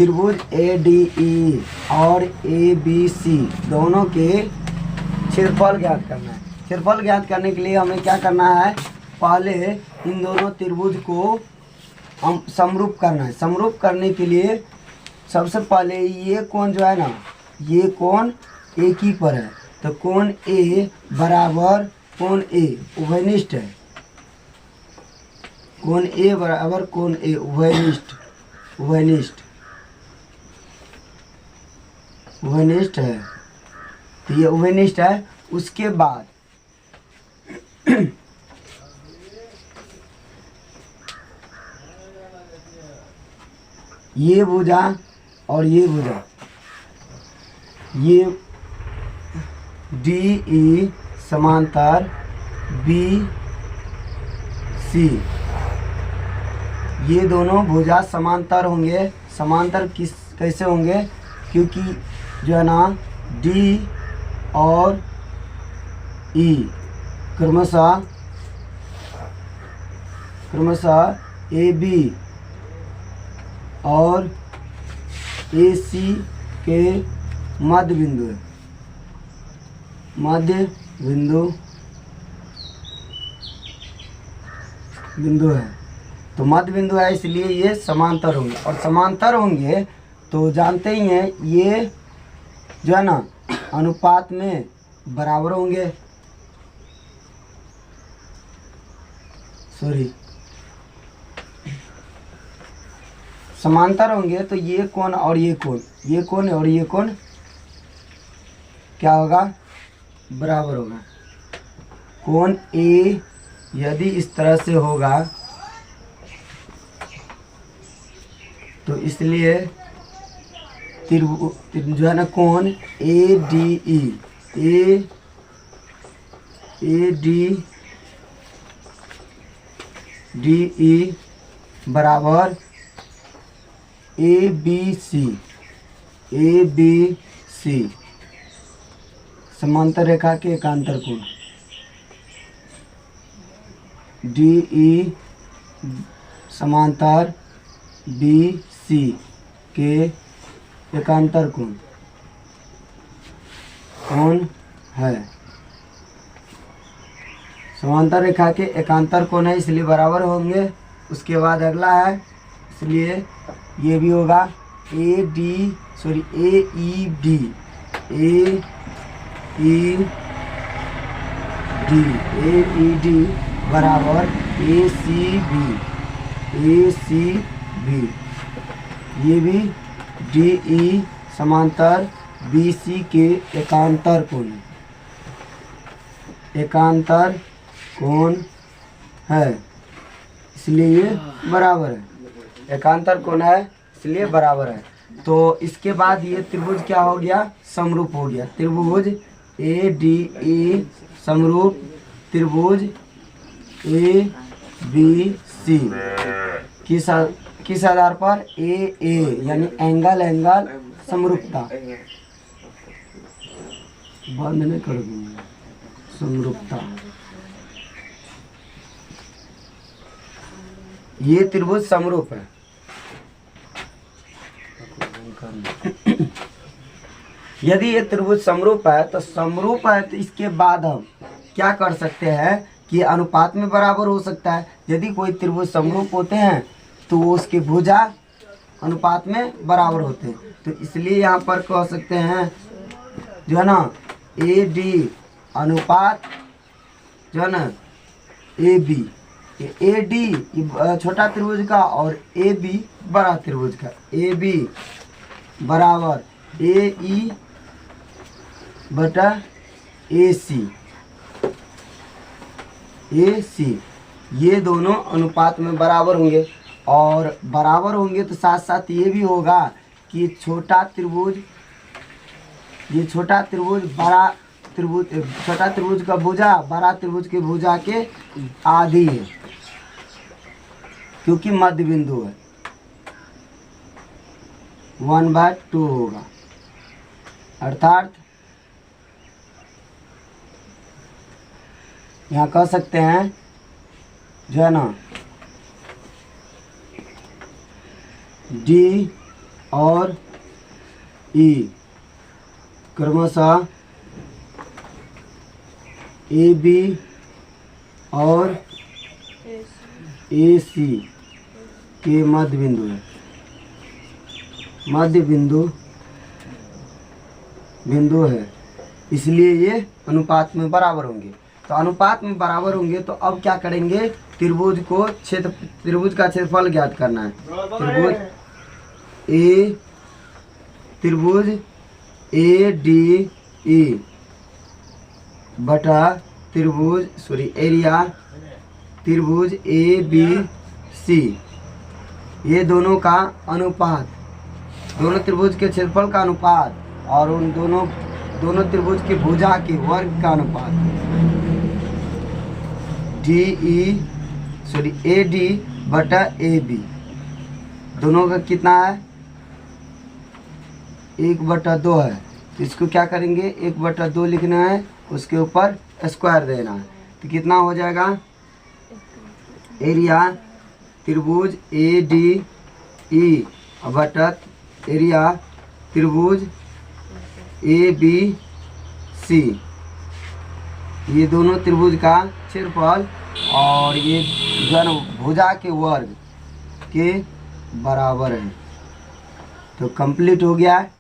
त्रिभुज ADE और ABC दोनों के क्षेत्रफल ज्ञात करना है। क्षेत्रफल ज्ञात करने के लिए हमें क्या करना है, पहले इन दोनों त्रिभुज को हम समरूप करना है। समरूप करने के लिए सबसे पहले ये कोण जो है ना, ये कोण एक ही पर है, तो कोण A बराबर कोण A उभयनिष्ठ है। कोण A बराबर कोण A उभयनिष्ठ है, तो ये उभयनिष्ठ है। उसके बाद ये भुजा और ये भुजा, ये DE समांतर BC, ये दोनों भुजा समांतर होंगे। समांतर कैसे होंगे, क्योंकि जो है ना D और E क्रमशः AB और AC के मध्य बिंदु है। तो मध्य बिंदु है, इसलिए ये समांतर होंगे। और समांतर होंगे तो जानते ही हैं, ये जो है ना अनुपात में बराबर होंगे। समांतर होंगे तो ये कोण और ये कोण, ये कोण और ये कोण क्या होगा, बराबर होगा। कोण A यदि इस तरह से होगा तो इसलिए जो है ना कोण ADE बराबर ABC समांतर रेखा के एकांतर कोण। DE समांतर BC के एकांतर कोण है। समांतर रेखा के एकांतर कोण है, इसलिए बराबर होंगे। उसके बाद अगला है, इसलिए ये भी होगा AED बराबर ACB, ये भी DE समांतर BC के एकांतर कोण है, इसलिए ये बराबर है। एकांतर कोण है इसलिए बराबर है। तो इसके बाद ये त्रिभुज क्या हो गया, समरूप हो गया। त्रिभुज ADE समरूप त्रिभुज ABC किस आधार पर, AA यानी एंगल समरूपता। बंद नहीं कर दूंगा, समरूपता। ये त्रिभुज समरूप है। यदि ये त्रिभुज समरूप है तो इसके बाद हम क्या कर सकते हैं कि अनुपात में बराबर हो सकता है। यदि कोई त्रिभुज समरूप होते हैं तो वो उसके भुजा अनुपात में बराबर होते हैं। तो इसलिए यहाँ पर कह सकते हैं जो है ना AD अनुपात जो है ना AB, AD छोटा त्रिभुज का और AB बड़ा त्रिभुज का। AB बराबर AE बटा AC, ये दोनों अनुपात में बराबर होंगे। और बराबर होंगे तो साथ साथ ये भी होगा कि छोटा त्रिभुज छोटा त्रिभुज का भुजा बड़ा त्रिभुज के भुजा के आधी है, क्योंकि मध्य बिंदु है। 1/2 होगा, अर्थात यहाँ कह सकते हैं जो है ना D और ई क्रमशः ए बी और ए सी के मध्य बिंदु है, मध्य बिंदु है, इसलिए ये अनुपात में बराबर होंगे। तो अनुपात में बराबर होंगे तो अब क्या करेंगे, त्रिभुज का क्षेत्रफल ज्ञात करना है। त्रिभुज ए डी ई बटा त्रिभुज ए बी सी, ये दोनों का अनुपात, दोनों त्रिभुज के क्षेत्रफल का अनुपात और उन दोनों त्रिभुज की भुजा के वर्ग का अनुपात, ए डी बटा ए बी, दोनों का कितना है 1/2 है। तो इसको क्या करेंगे 1/2 लिखना है, उसके ऊपर स्क्वायर देना है। तो कितना हो जाएगा, एरिया त्रिभुज ए डी ई बटा एरिया त्रिभुज ए बी सी, ये दोनों त्रिभुज का क्षेत्रफल और ये घन भुजा के वर्ग के बराबर है। तो कंप्लीट हो गया है।